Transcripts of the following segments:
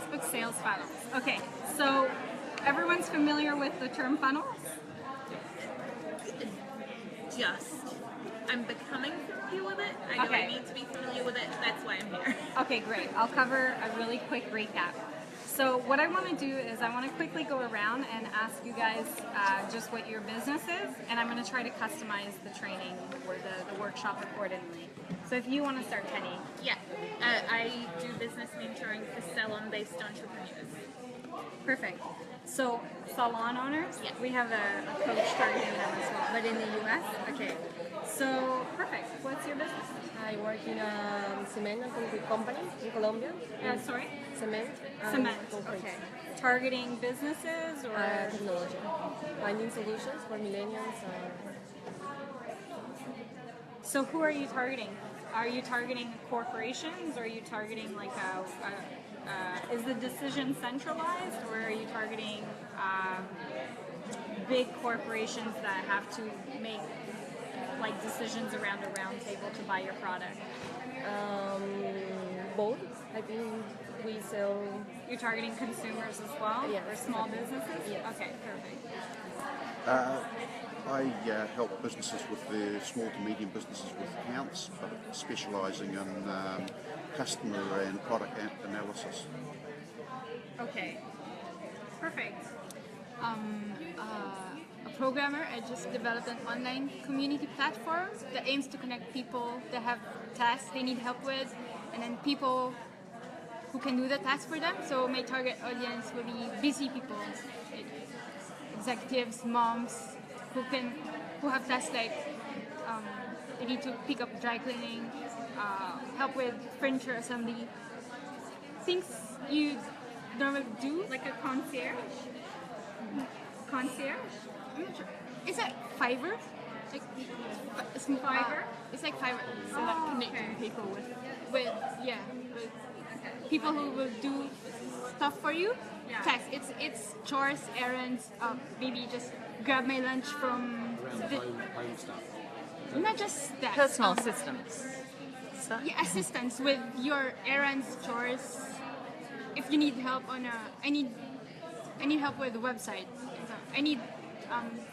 Facebook sales funnels. Okay, so everyone's familiar with the term funnels? I'm becoming familiar with it. I know I need to be familiar with it. That's why I'm here. Okay, great. I'll cover a really quick recap. So what I want to do is I want to quickly go around and ask you guys just what your business is, and I'm going to try to customize the training or the workshop accordingly. So if you want to start, Penny. Yeah, I do business mentoring for salon-based entrepreneurs. Perfect. So salon owners, Yeah. we have a coach targeting them as well, but in the U.S. Okay. So perfect. What's your business? I work in a cement and concrete company in Colombia. Sorry. Cement. and Cement. concrete. Okay. Targeting businesses or Technology. Finding solutions for millennials. So who are you targeting? Are you targeting corporations, or are you targeting like is the decision centralized, or are you targeting big corporations that have to make like decisions around a round table to buy your product? Both. I think we sell. You're targeting consumers as well, Yes, or small exactly. businesses? Yes. Okay, perfect. I help businesses with their small to medium businesses with accounts, but specialising in customer and product analysis. Okay, perfect. A programmer. I just developed an online community platform that aims to connect people that have tasks they need help with, and then people who can do the task for them. So my target audience will be busy people, like executives, moms, who have tasks like they need to pick up dry cleaning, help with furniture assembly, things you normally do. Like a concierge? Concierge? I'm not sure. It's like Fiverr. Like it's Fiverr? It's like Fiverr. So like connecting people with people who will do stuff for you. Yeah. Tasks. It's chores, errands. Maybe just grab my lunch from home stuff. not just that. Personal assistants. So, Yeah, assistance with your errands, chores. If you need help on I need help with the website. So I need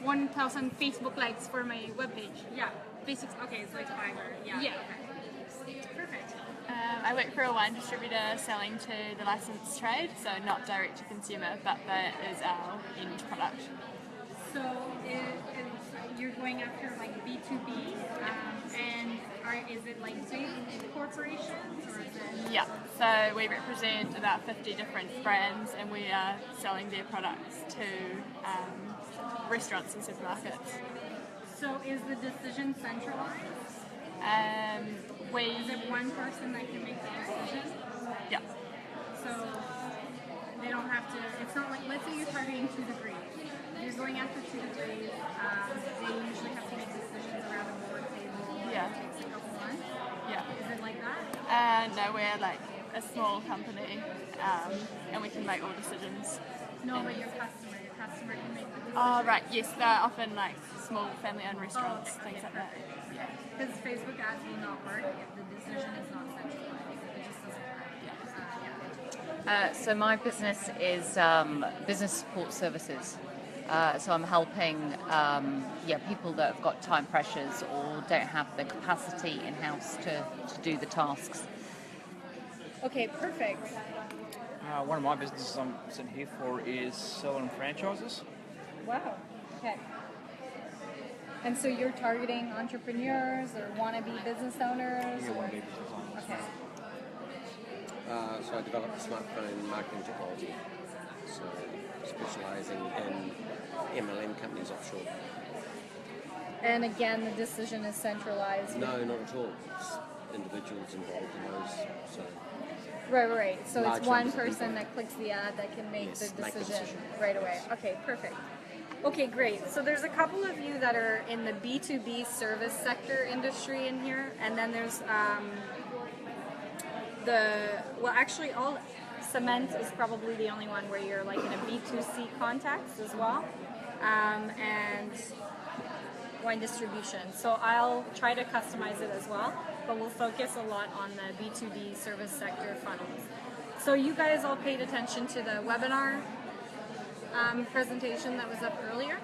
1,000 Facebook likes for my webpage. Yeah. Basics. Okay, so it's Fiverr. Yeah. Yeah. Okay. Perfect. I work for a wine distributor selling to the licensed trade, so not direct to consumer, but that is our end product. So you're going after like B2B, and is it like big corporations, or is it? Yeah, so we represent about 50 different brands, and we are selling their products to restaurants and supermarkets. So is the decision centralized? Is it one person that can make the decision? Yeah. So they don't have to, it's not like, let's say you're targeting 2 degrees. You're going after 2 degrees, they usually have to make decisions around a board table. Yeah. It takes a couple months. Yeah. Is it like that? No, we're like a small company, and we can make all decisions. No, but your customer can make the decision. Oh, right, yes, they're often like small family-owned restaurants, okay. things like that. Yeah. Because Facebook ads will not work if the decision is not centralized. It just doesn't work. so my business is business support services. So I'm helping people that have got time pressures or don't have the capacity in-house to do the tasks. Okay, perfect. One of my businesses I'm sitting here for is selling franchises. Wow. Okay. And so you're targeting entrepreneurs or wannabe business owners? Yeah, or- one of my business owners. Okay. So I developed a smartphone marketing technology, so specializing in MLM companies offshore. And again, the decision is centralized. No, not at all. It's individuals involved in those. So Right. So Large it's one numbers of person people. that clicks the ad that can make Yes, the make the decision decision. right away. Okay, perfect. Okay, great. So there's a couple of you that are in the B2B service sector industry in here, and then there's all cement is probably the only one where you're like in a B2C context as well, and wine distribution. So I'll try to customize it as well, but we'll focus a lot on the B2B service sector funnels. So you guys all paid attention to the webinar presentation that was up earlier?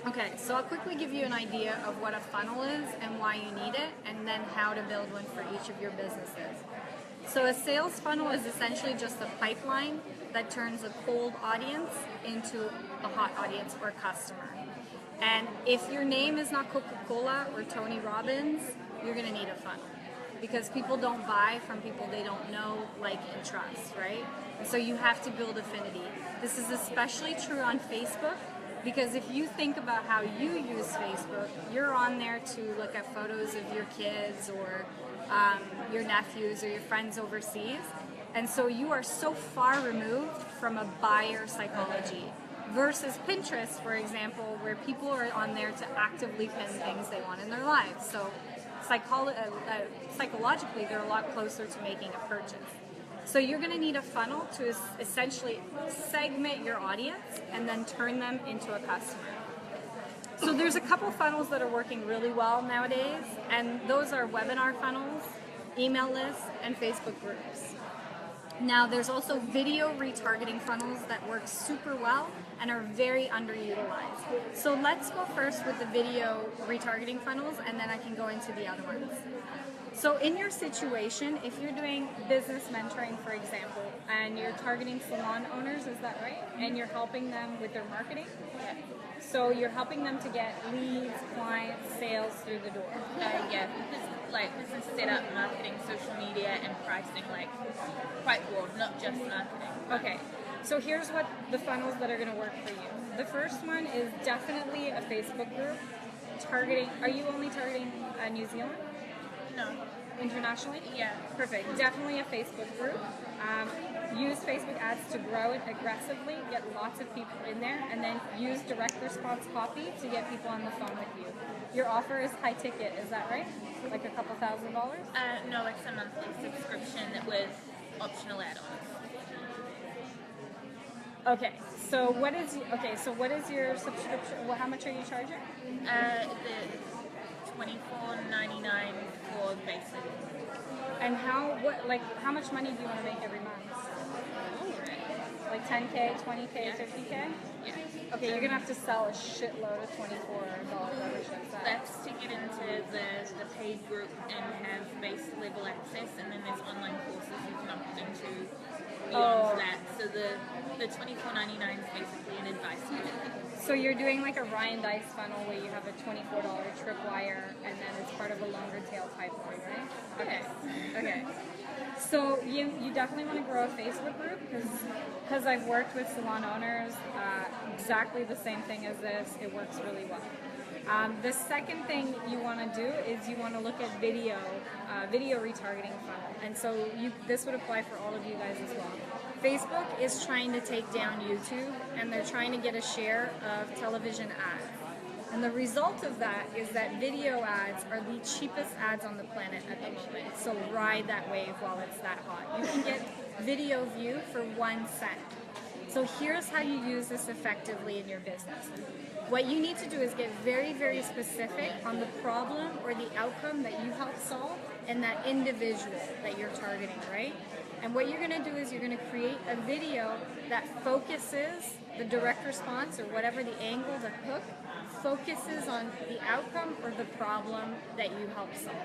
Okay, so I'll quickly give you an idea of what a funnel is and why you need it, and then how to build one for each of your businesses. So a sales funnel is essentially just a pipeline that turns a cold audience into a hot audience or customer. And if your name is not Coca-Cola or Tony Robbins, you're going to need a funnel. Because people don't buy from people they don't know, like, and trust, right? And so you have to build affinity. This is especially true on Facebook, because if you think about how you use Facebook, you're on there to look at photos of your kids or your nephews or your friends overseas. And so you are so far removed from a buyer psychology. Versus Pinterest, for example, where people are on there to actively pin things they want in their lives. So psychologically, they're a lot closer to making a purchase. So you're going to need a funnel to essentially segment your audience and then turn them into a customer. So there's a couple funnels that are working really well nowadays, and those are webinar funnels, email lists, and Facebook groups. Now there's also video retargeting funnels that work super well and are very underutilized. So let's go first with the video retargeting funnels, and then I can go into the other ones. So in your situation, if you're doing business mentoring, for example, and you're targeting salon owners, is that right? And you're helping them with their marketing? Yeah. So you're helping them to get leads, clients, sales through the door. Yeah, because like business setup, marketing, social media, and pricing, like quite broad, not just marketing. Okay, so here's what the funnels that are going to work for you. The first one is definitely a Facebook group targeting. Are you only targeting New Zealand? No. Internationally? Yeah. Perfect. Definitely a Facebook group. Use Facebook ads to grow it aggressively, get lots of people in there, and then use direct response copy to get people on the phone with you. Your offer is high ticket, is that right? Like a couple $1,000s? No, it's a monthly subscription with optional add-ons. Okay, so what is your subscription? Well, how much are you charging? The $24.99 for basic. And how much money do you want to make every month? Like 10K, 20K, 50K? Yeah. Okay, you're gonna have to sell a shitload of $24 memberships. That's to get into the paid group and have base level access, and then there's online courses you can opt into beyond that. So the $24.99 is basically an advice group. So you're doing like a Ryan Dice funnel where you have a $24 tripwire, and then it's part of a longer tail pipeline, right? Okay. Okay. So you definitely want to grow a Facebook group because I've worked with salon owners, exactly the same thing as this. It works really well. The second thing you want to do is you want to look at video retargeting funnel, and so this would apply for all of you guys as well. Facebook is trying to take down YouTube, and they're trying to get a share of television ads. And the result of that is that video ads are the cheapest ads on the planet at the moment. So ride that wave while it's that hot. You can get video view for 1 cent. So here's how you use this effectively in your business. What you need to do is get very, very specific on the problem or the outcome that you help solve and that individual that you're targeting, right? And what you're going to do is you're going to create a video that focuses the direct response or whatever the angle, the hook, focuses on the outcome or the problem that you help solve.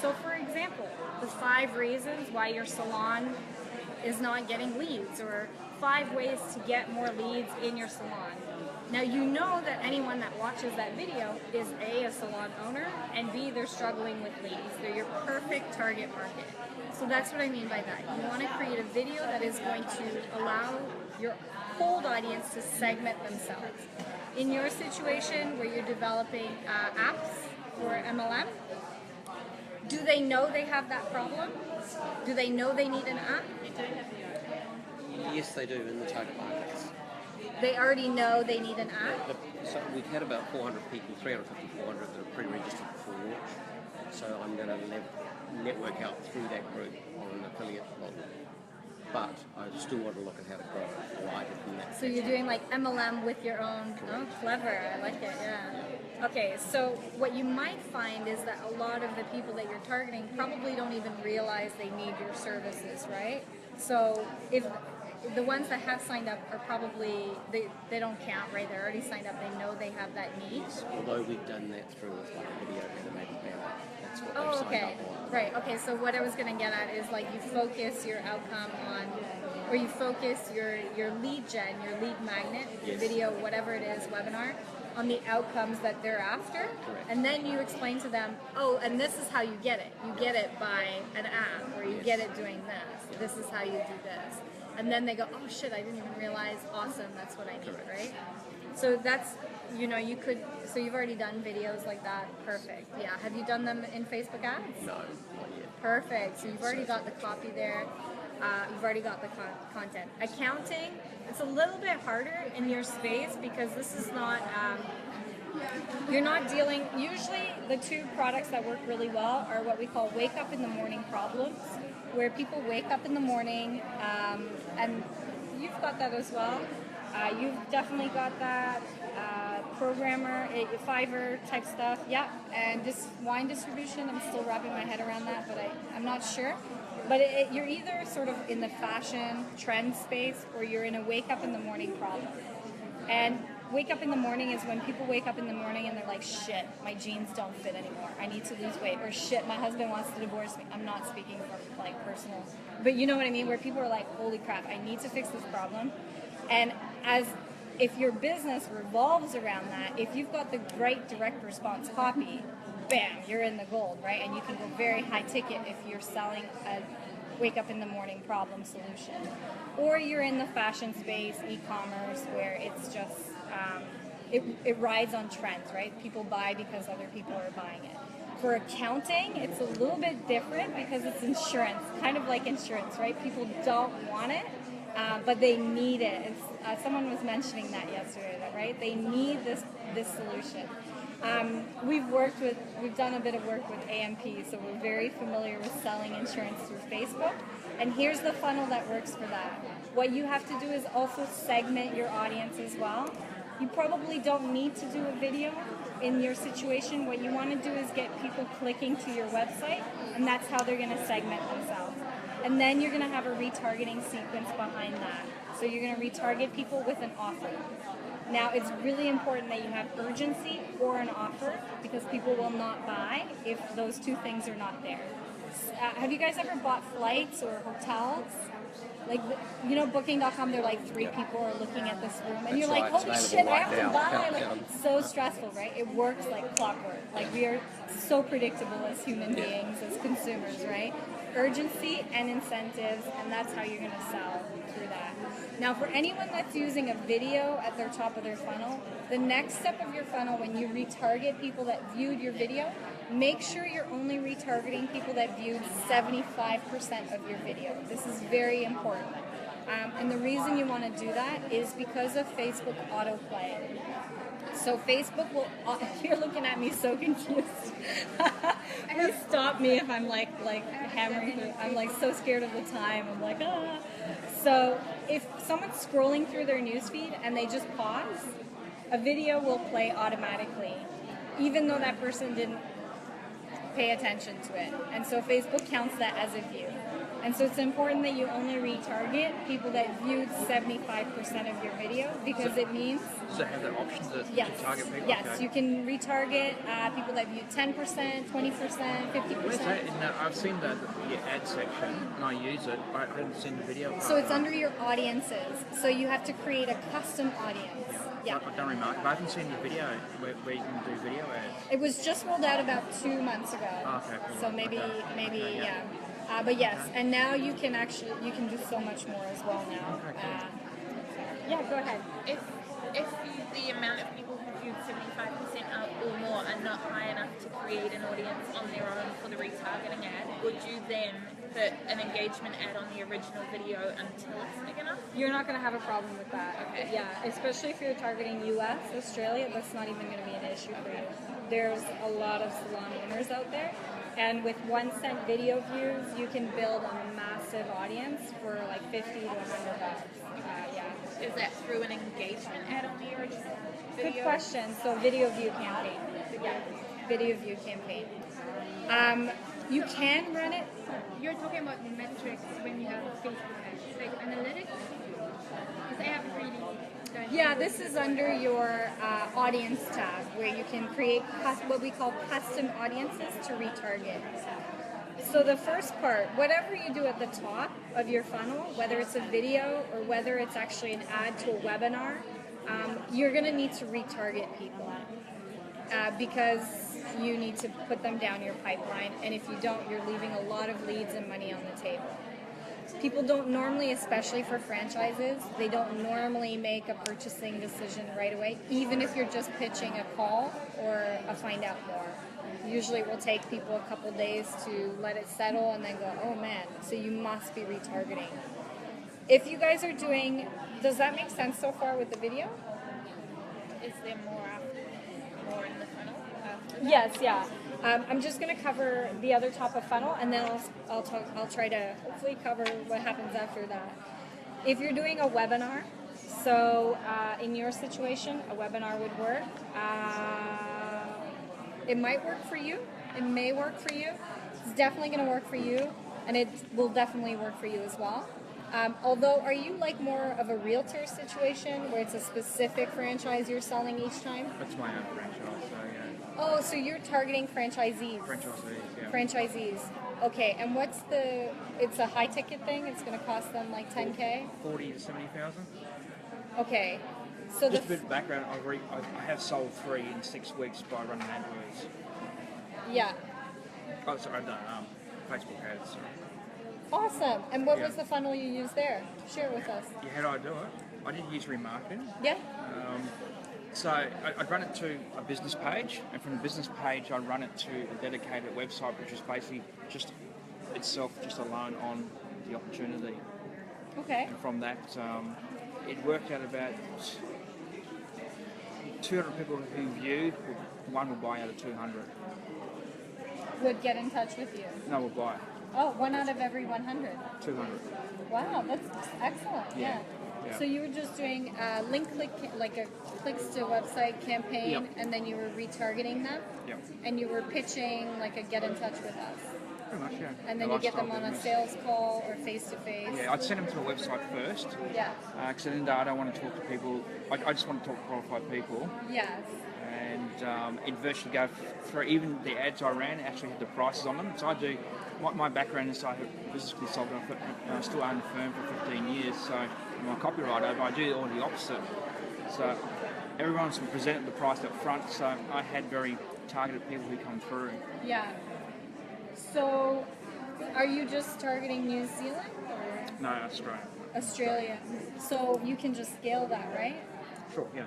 So for example, the 5 reasons why your salon is not getting leads, or 5 ways to get more leads in your salon. Now you know that anyone that watches that video is A, salon owner, and B, they're struggling with leads. They're your perfect target market. So that's what I mean by that. You want to create a video that is going to allow your cold audience to segment themselves. In your situation where you're developing apps for MLM, do they know they have that problem? Do they know they need an app? Yes, they do in the target markets. They already know they need an app? So we've had about 400 people, 350, 400 that are pre-registered before launch. So I'm going to network out through that group on an affiliate model. But I still want to look at how to grow it wider from that. So you're doing like MLM with your own, oh, clever, I like it, yeah. Okay, so what you might find is that a lot of the people that you're targeting probably don't even realize they need your services, right? So if the ones that have signed up are probably, they don't count, right? They're already signed up. They know they have that need. Although we've done that through with like a video animated banner. That's what they've Oh, signed okay. up on. Right. Okay. So what I was going to get at is like you focus your outcome on, or you focus your lead gen, your lead magnet, your Yes. video, whatever it is, webinar, on the outcomes that they're after. Correct. And then you explain to them, oh, and this is how you get it. You get it by an app, or you Yes. get it doing this. This is how you do this. And then they go, oh shit, I didn't even realize. Awesome, that's what I need, Correct. right? So that's, you know, you could, so you've already done videos like that. Perfect. Yeah. Have you done them in Facebook ads? No, not yet. Perfect. So you've already got the copy there. You've already got the content. Accounting, it's a little bit harder in your space because this is not, you're not dealing, usually the two products that work really well are what we call wake up in the morning problems, where people wake up in the morning, and you've got that as well. You've definitely got that. Programmer, Fiverr type stuff, yeah. And this wine distribution, I'm still wrapping my head around that, but I'm not sure. But you're either sort of in the fashion trend space, or you're in a wake up in the morning problem. And wake up in the morning is when people wake up in the morning and they're like, shit, my jeans don't fit anymore. I need to lose weight. Or shit, my husband wants to divorce me. I'm not speaking from like personal, but you know what I mean? Where people are like, holy crap, I need to fix this problem. And if your business revolves around that, if you've got the right direct response copy, bam, you're in the gold, right? And you can go very high ticket if you're selling a wake up in the morning problem solution. Or you're in the fashion space, e-commerce, where it's just, it rides on trends, right? People buy because other people are buying it. For accounting, it's a little bit different because it's insurance, kind of like insurance, right? People don't want it, but they need it. Someone was mentioning that yesterday, right? They need this solution. We've done a bit of work with AMP, so we're very familiar with selling insurance through Facebook. And here's the funnel that works for that. What you have to do is also segment your audience as well. You probably don't need to do a video in your situation. What you want to do is get people clicking to your website, and that's how they're going to segment themselves. And then you're going to have a retargeting sequence behind that. So you're going to retarget people with an offer. Now, it's really important that you have urgency or an offer, because people will not buy if those two things are not there. Have you guys ever bought flights or hotels? Like, you know, Booking.com, they're like 3 people are looking at this room, and That's you're like, right, holy it's shit, I available have to right buy. now. Like, Countdown. it's so stressful, right? It works like clockwork. Like, we are so predictable as human beings, as consumers, right? Urgency and incentives, and that's how you're going to sell through that. Now, for anyone that's using a video at their top of their funnel, the next step of your funnel, when you retarget people that viewed your video, make sure you're only retargeting people that viewed 75% of your video. This is very important. And the reason you want to do that is because of Facebook autoplay. So Facebook will, you're looking at me so confused. Please stop me if I'm like hammering through. I'm like so scared of the time. I'm like, ah. So if someone's scrolling through their newsfeed and they just pause, a video will play automatically, even though that person didn't pay attention to it. And so Facebook counts that as a view. And so it's important that you only retarget people that viewed 75% of your video, because it means... Does it have that option to target people? Yes, Okay. you can retarget people that viewed 10%, 20%, 50%. Where's that? I've seen the ad section and I use it. I haven't seen the video. So it's under your audiences. So you have to create a custom audience. Yeah. I've done remark, but I haven't seen the video where you can do video ads. It was just rolled out about 2 months ago. Oh, okay, cool. So maybe, Okay, yeah. But yes, and now you can do so much more as well now. Yeah, go ahead. If the amount of people who viewed 75% or more are not high enough to create an audience on their own for the retargeting ad, would you then put an engagement ad on the original video until it's big enough? You're not going to have a problem with that. Okay. Yeah, especially if you're targeting US, Australia, that's not even going to be an issue for you. There's a lot of salon owners out there, and with 1 cent video views, you can build a massive audience for like $50 to $100. Yeah. Is that through an engagement ad on the original video? Good question. So video view campaign. Yeah, video view campaign. You can run it. You're talking about the metrics when you have Facebook ads. like analytics? Because I haven't really done. Yeah, this is under your audience tab where you can create what we call custom audiences to retarget. So the first part, whatever you do at the top of your funnel, whether it's a video or whether it's actually an ad to a webinar, you're going to need to retarget people because you need to put them down your pipeline, and if you don't, you're leaving a lot of leads and money on the table. People don't normally, especially for franchises, they don't normally make a purchasing decision right away, even if you're just pitching a call or a find out more. Usually it will take people a couple days to let it settle and then go, oh man, so you must be retargeting. If you guys are doing, does that make sense so far with the video? Is there more in the funnel after that? Yes, yeah. I'm just going to cover the other top of funnel, and then I'll try to hopefully cover what happens after that. If you're doing a webinar, so in your situation, a webinar would work. It might work for you. It may work for you. It's definitely going to work for you, and it will definitely work for you as well. Although, are you like more of a realtor situation where it's a specific franchise you're selling each time? That's my own franchise, so yeah. Oh, so you're targeting franchisees. Franchisees, yeah. Franchisees. Okay, and it's a high ticket thing? It's going to cost them like 10K? 40 to 70,000. Okay. So Just a bit of background, I have sold 3 in 6 weeks by running AdWords. Yeah. Oh, sorry, I've done Facebook ads, sorry. Awesome. And what was the funnel you used there? Share it with us. Yeah, how do I do it? I did use remarketing. Yeah. So I'd run it to a business page, and from the business page I'd run it to a dedicated website, which is basically just itself just alone on the opportunity. Okay. And from that, it worked out about 200 people who viewed, one would buy out of 200. Would get in touch with you. No, would buy. Oh, 1 out of every 100. 200. Wow, that's excellent. Yeah. Yeah. So you were just doing link click, like a clicks to website campaign, Yep. and then you were retargeting them, Yep. and you were pitching like a get in touch with us. Pretty much, yeah. And then The you get them lifestyle on a business. sales call or face to face. Yeah, I'd send them to a website first. Yeah. Because at the end of the day, I don't want to talk to people. I just want to talk to qualified people. Yes. And it virtually go through. Even the ads I ran actually had the prices on them. So I do. My background is I have a business consultant. I still own the firm for 15 years. So I'm a copywriter, but I do all the opposite. So everyone's presented the price up front. So I had very targeted people who come through. Yeah. So, are you just targeting New Zealand or No, Australia. Australia? So you can just scale that, right? Sure. Yeah.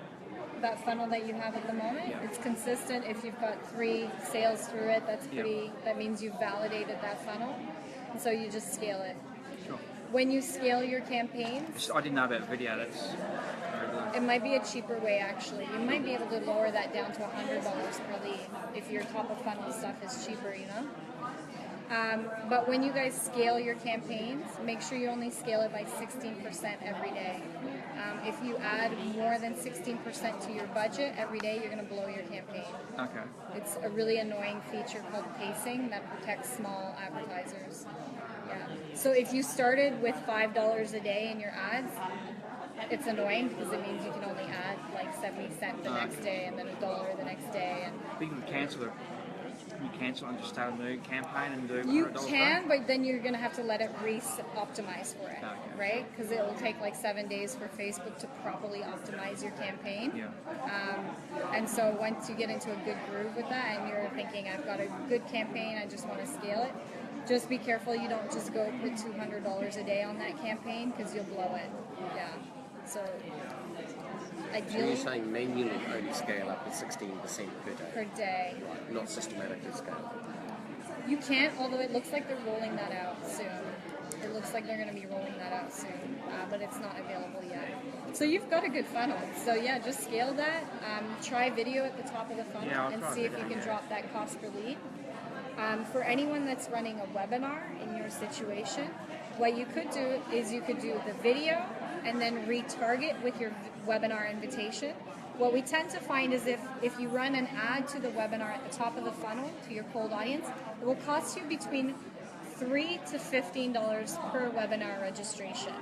That funnel that you have at the moment, Yeah. it's consistent. If you've got 3 sales through it, that's Yeah. pretty. That means you've validated that funnel, and so you just scale it. Sure. When you scale your campaigns, I didn't know about video. That's very good. it might be a cheaper way actually. You might be able to lower that down to $100 per lead if your top of funnel stuff is cheaper, you know? But when you guys scale your campaigns, make sure you only scale it by 16% every day. If you add more than 16% to your budget every day, you're going to blow your campaign. Okay. It's a really annoying feature called pacing that protects small advertisers. Yeah. So if you started with $5 a day in your ads, it's annoying because it means you can only add like 70 cents the next day and then $1 the next day. And You can cancel it. You cancel and just start a new campaign and do you $100 can, but then you're going to have to let it optimize for it, Okay. right? Because it will take like 7 days for Facebook to properly optimize your campaign. Yeah. And so once you get into a good groove with that and you're thinking, I've got a good campaign, I just want to scale it, just be careful you don't just go put $200 a day on that campaign because you'll blow it. Yeah. So So ideally you're saying manually only scale up at 16% per day, per day. not systematically scale. You can't, although it looks like they're rolling that out soon. It looks like they're going to be rolling that out soon, but it's not available yet. So you've got a good funnel. So yeah, just scale that. Try video at the top of the funnel Yeah, I'll and try see if you video, can drop that cost per lead. For anyone that's running a webinar in your situation, what you could do is you could do the video and then retarget with your webinar invitation. What we tend to find is if you run an ad to the webinar at the top of the funnel to your cold audience, it will cost you between $3 to $15 per webinar registration.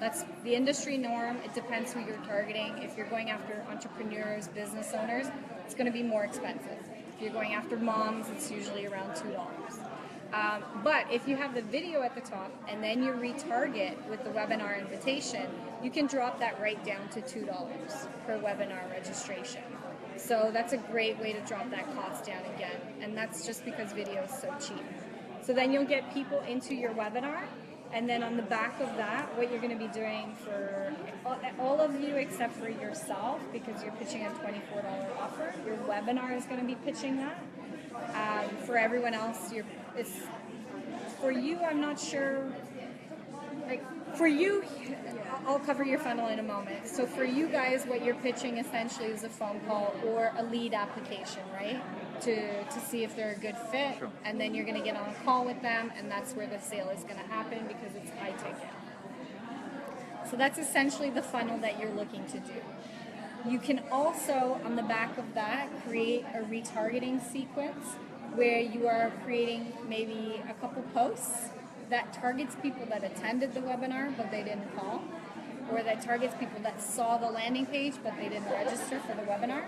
That's the industry norm. It depends who you're targeting. If you're going after entrepreneurs, business owners, it's going to be more expensive. If you're going after moms, it's usually around $2. But if you have the video at the top and then you retarget with the webinar invitation, you can drop that right down to $2 per webinar registration. So that's a great way to drop that cost down again. And that's just because video is so cheap. So then you'll get people into your webinar. And then on the back of that, what you're going to be doing for all of you except for yourself, because you're pitching a $24 offer, your webinar is going to be pitching that. For everyone else, for you, I'm not sure. Like for you, I'll cover your funnel in a moment. So for you guys, what you're pitching essentially is a phone call or a lead application, right? To see if they're a good fit, Sure. and then you're going to get on a call with them, and that's where the sale is going to happen because it's high ticket. So that's essentially the funnel that you're looking to do. You can also, on the back of that, create a retargeting sequence where you are creating maybe a couple posts that targets people that attended the webinar but they didn't call, or that targets people that saw the landing page but they didn't register for the webinar.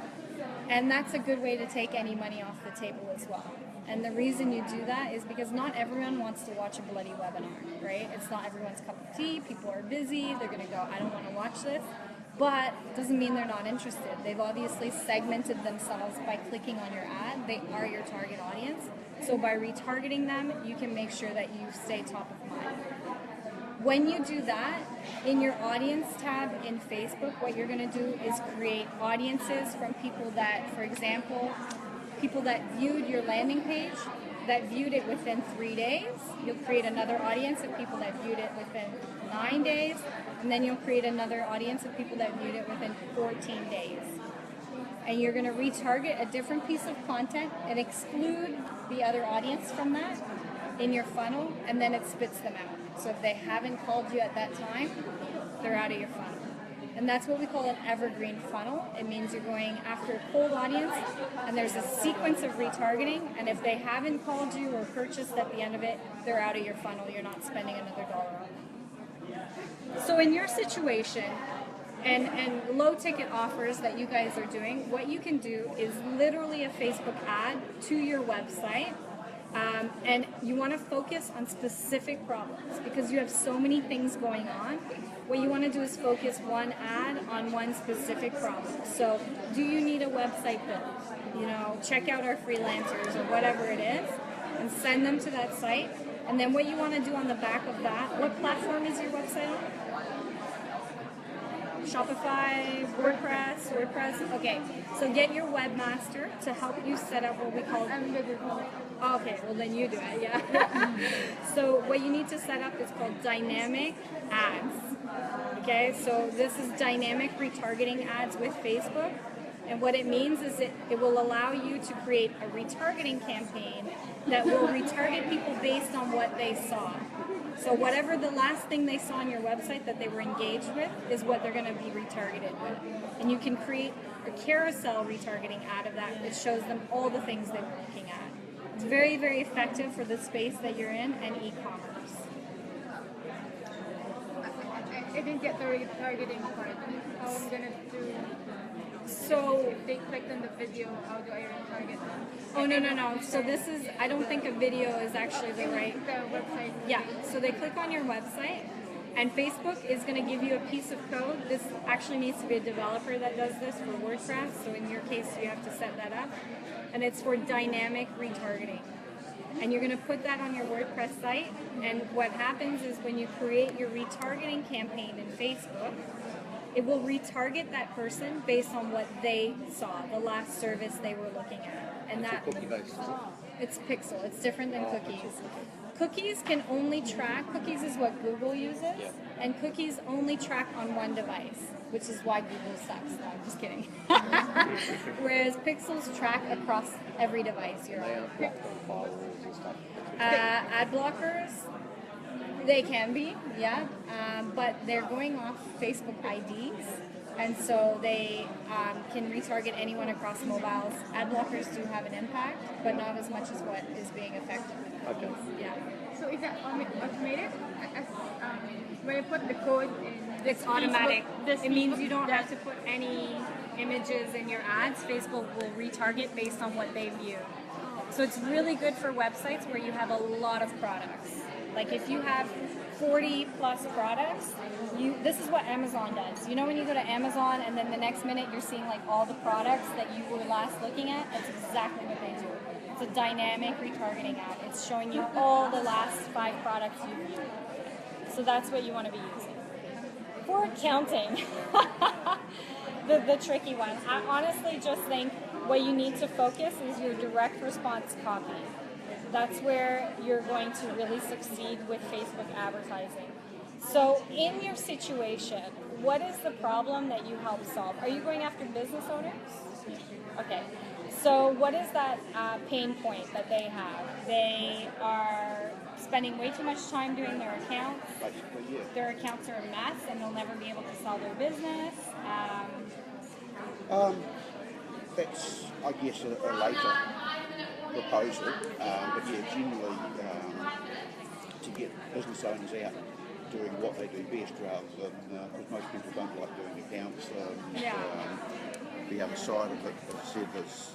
And that's a good way to take any money off the table as well. And the reason you do that is because not everyone wants to watch a bloody webinar, right? It's not everyone's cup of tea. People are busy. They're going to go, I don't want to watch this. But it doesn't mean they're not interested. They've obviously segmented themselves by clicking on your ad. They are your target audience. So by retargeting them, you can make sure that you stay top of mind. When you do that, in your audience tab in Facebook, what you're going to do is create audiences from people that, for example, people that viewed your landing page, that viewed it within 3 days. You'll create another audience of people that viewed it within 9 days, and then you'll create another audience of people that viewed it within 14 days. And you're going to retarget a different piece of content and exclude the other audience from that in your funnel, and then it spits them out. So if they haven't called you at that time, they're out of your funnel. And that's what we call an evergreen funnel. It means you're going after a cold audience, and there's a sequence of retargeting, and if they haven't called you or purchased at the end of it, they're out of your funnel. You're not spending another dollar on them. So in your situation, and low ticket offers that you guys are doing, what you can do is literally a Facebook ad to your website. And you want to focus on specific problems because you have so many things going on. What you want to do is focus one ad on one specific problem. So do you need a website built? Check out our freelancers or whatever it is and send them to that site. And then what you want to do on the back of that, what platform is your website on? Shopify, WordPress. Okay, so get your webmaster to help you set up what we call. Oh, okay, well then you do it, yeah. So what you need to set up is called dynamic ads. Okay, so this is dynamic retargeting ads with Facebook. And what it means is it will allow you to create a retargeting campaign that will retarget people based on what they saw. So whatever the last thing they saw on your website that they were engaged with is what they're going to be retargeted with. And you can create a carousel retargeting ad of that. It shows them all the things they were looking at. It's very, very effective for the space that you're in and e-commerce. I didn't get the retargeting part. How I'm going to do... So if they clicked on the video, how do I retarget them? Oh, no. So this is, I don't think a video is actually the right... The website. Yeah, so they click on your website, and Facebook is going to give you a piece of code. This actually needs to be a developer that does this for WordPress, so in your case, you have to set that up. And it's for dynamic retargeting. And you're going to put that on your WordPress site, and what happens is when you create your retargeting campaign in Facebook, it will retarget that person based on what they saw, the last service they were looking at. And that it's pixel. It's different than cookies. Cookies can only track, cookies is what Google uses, and cookies only track on one device, which is why Google sucks. No, I'm just kidding. Whereas pixels track across every device you're on. Ad blockers, they can be, yeah, but they're going off Facebook IDs. And so they can retarget anyone across mobiles. Ad blockers do have an impact, but not as much as what is being effective. Okay. Yeah. So is that automated? When you put the code in, It's automatic. This It means you don't have to put any images in your ads. Facebook will retarget based on what they view. So it's really good for websites where you have a lot of products. Like if you have 40 plus products, this is what Amazon does. You know when you go to Amazon and then the next minute you're seeing like all the products that you were last looking at? That's exactly what they do. It's a dynamic retargeting ad. It's showing you all the last 5 products you viewed. So that's what you want to be using. For accounting, the tricky one. I honestly just think what you need to focus is your direct response copy. That's where you're going to really succeed with Facebook advertising. So in your situation, what is the problem that you help solve? Are you going after business owners? Okay. So what is that pain point that they have? They are spending way too much time doing their accounts. Basically, yeah. Their accounts are a mess and they'll never be able to sell their business. That's, I guess, a later proposal, but yeah, generally to get business owners out doing what they do best rather than, because most people don't like doing accounts. The other side of it, as I said, is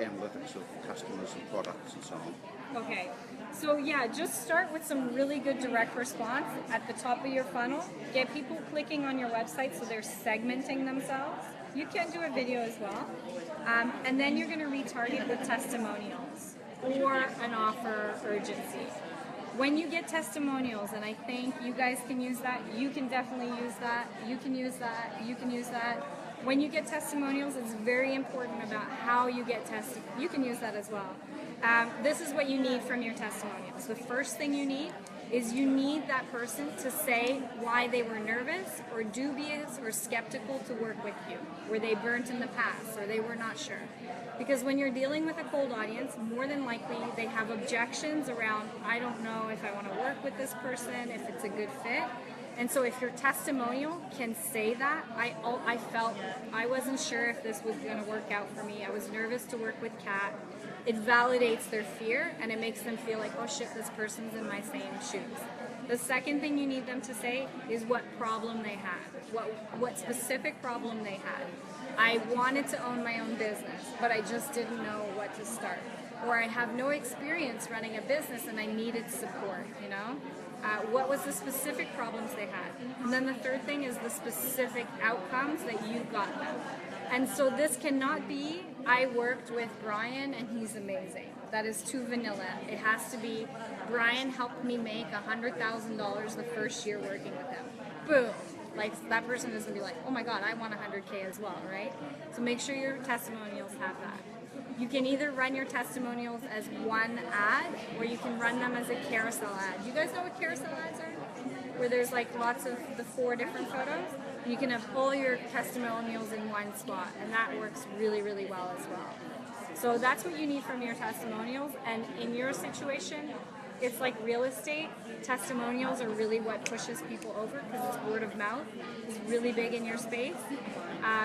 analytics of customers and products and so on. Okay, so yeah, just start with some really good direct response at the top of your funnel. Get people clicking on your website so they're segmenting themselves. You can do a video as well. And then you're going to retarget with testimonials or an offer urgency. When you get testimonials, and I think you guys can use that, you can definitely use that, you can use that, you can use that. When you get testimonials, it's very important about how you get tested. You can use that as well. This is what you need from your testimonials. The first thing you need is you need that person to say why they were nervous or dubious or skeptical to work with you. Were they burnt in the past or they were not sure? Because when you're dealing with a cold audience, more than likely they have objections around, I don't know if I want to work with this person, if it's a good fit. And so if your testimonial can say that, I felt I wasn't sure if this was going to work out for me. I was nervous to work with Kat. It validates their fear and it makes them feel like, oh shit, this person's in my same shoes. The second thing you need them to say is what problem they had, what specific problem they had. I wanted to own my own business, but I just didn't know what to start. Or I have no experience running a business and I needed support, you know? What was the specific problems they had? And then the third thing is the specific outcomes that you got them. And so this cannot be, I worked with Brian and he's amazing. That is too vanilla. It has to be, Brian helped me make $100,000 the first year working with him. Boom. Like that person is going to be like, oh my God, I want 100K as well, right? So make sure your testimonials have that. You can either run your testimonials as one ad or you can run them as a carousel ad. You guys know what carousel ads are? Where there's like lots of the 4 different photos. You can have all your testimonials in one spot and that works really, really well as well. So that's what you need from your testimonials, and in your situation, it's like real estate. Testimonials are really what pushes people over because it's word of mouth. It's really big in your space.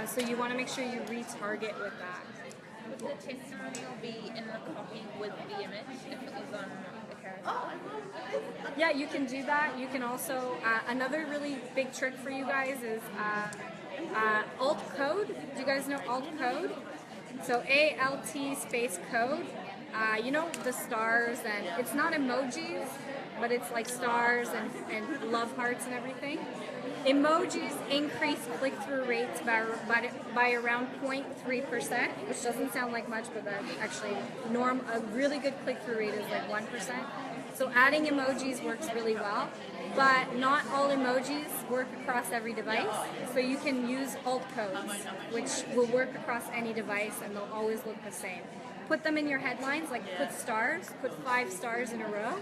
So you want to make sure you retarget with that. Would the testimonial be in the copy with the image if it was on the carousel? Yeah, you can do that. You can also, another really big trick for you guys is alt code. Do you guys know alt code? So ALT space code. You know the stars, and it's not emojis, but it's like stars and love hearts and everything. Emojis increase click-through rates by around 0.3%, which doesn't sound like much, but that's actually a really good click-through rate is like 1%. So adding emojis works really well, but not all emojis work across every device. So you can use alt codes, which will work across any device and they'll always look the same. Put them in your headlines, like put stars, put 5 stars in a row.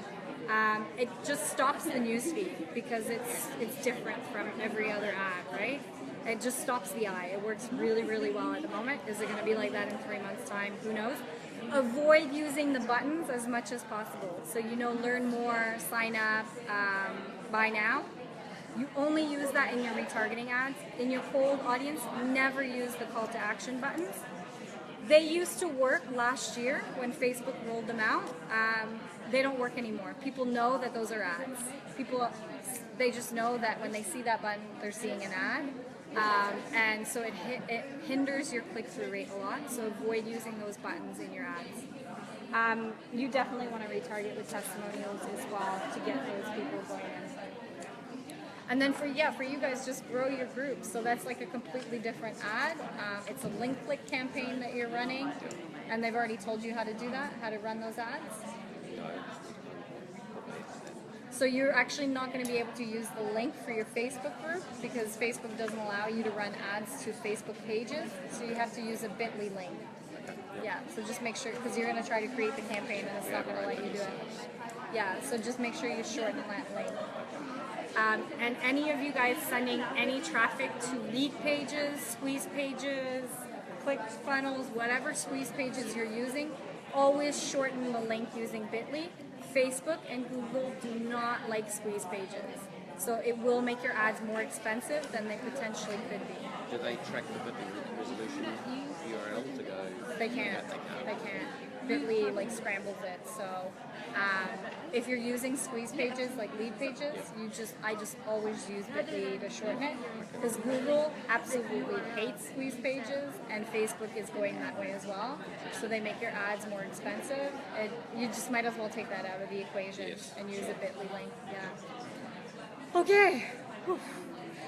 It just stops the newsfeed because it's different from every other ad, right? It just stops the eye. It works really, really well at the moment. Is it going to be like that in 3 months' time? Who knows? Avoid using the buttons as much as possible. So, learn more, sign up, buy now. You only use that in your retargeting ads. In your cold audience, never use the call to action buttons. They used to work last year when Facebook rolled them out. They don't work anymore. People know that those are ads. They just know that when they see that button, they're seeing an ad. And so it hinders your click-through rate a lot, so avoid using those buttons in your ads. You definitely want to retarget with testimonials as well to get those people going in. And then for you guys, just grow your group. So that's like a completely different ad. It's a link click campaign that you're running, and they've already told you how to do that, how to run those ads. So you're actually not going to be able to use the link for your Facebook group because Facebook doesn't allow you to run ads to Facebook pages. So you have to use a bit.ly link. Yeah, so just make sure, because you're going to try to create the campaign and it's not going to let you do it. Yeah, so just make sure you shorten that link. And any of you guys sending any traffic to lead pages, squeeze pages, click funnels, whatever squeeze pages you're using, always shorten the link using bit.ly. Facebook and Google do not like squeeze pages. So it will make your ads more expensive than they potentially could be. Do they track the bit.ly resolution URL to go? They can't. They can't. bit.ly like scrambles it. So if you're using squeeze pages like lead pages, I just always use bit.ly to shorten it because Google absolutely hates squeeze pages and Facebook is going that way as well. So they make your ads more expensive. And you just might as well take that out of the equation and use a bit.ly link. Yeah. Okay. Whew.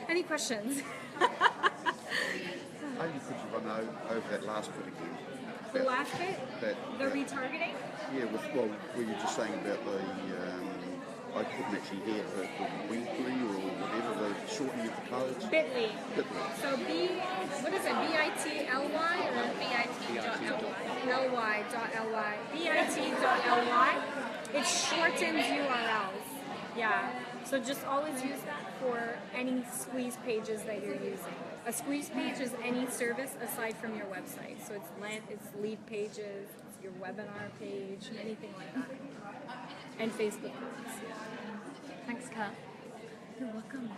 Any questions? Maybe could you run over that last bit again? The last bit? The retargeting? Yeah, were you just saying about the, I couldn't actually hear the weekly or whatever, the shortening of the codes? Bit.ly. Bit.ly. So what is it, B-I-T-L-Y or bit.ly? bit.ly. It shortens URLs. Yeah. So just always use that for any squeeze pages that you're using. A squeeze page is any service aside from your website. So it's lead pages, it's your webinar page, anything like that. And Facebook groups. Thanks, Kat. You're welcome.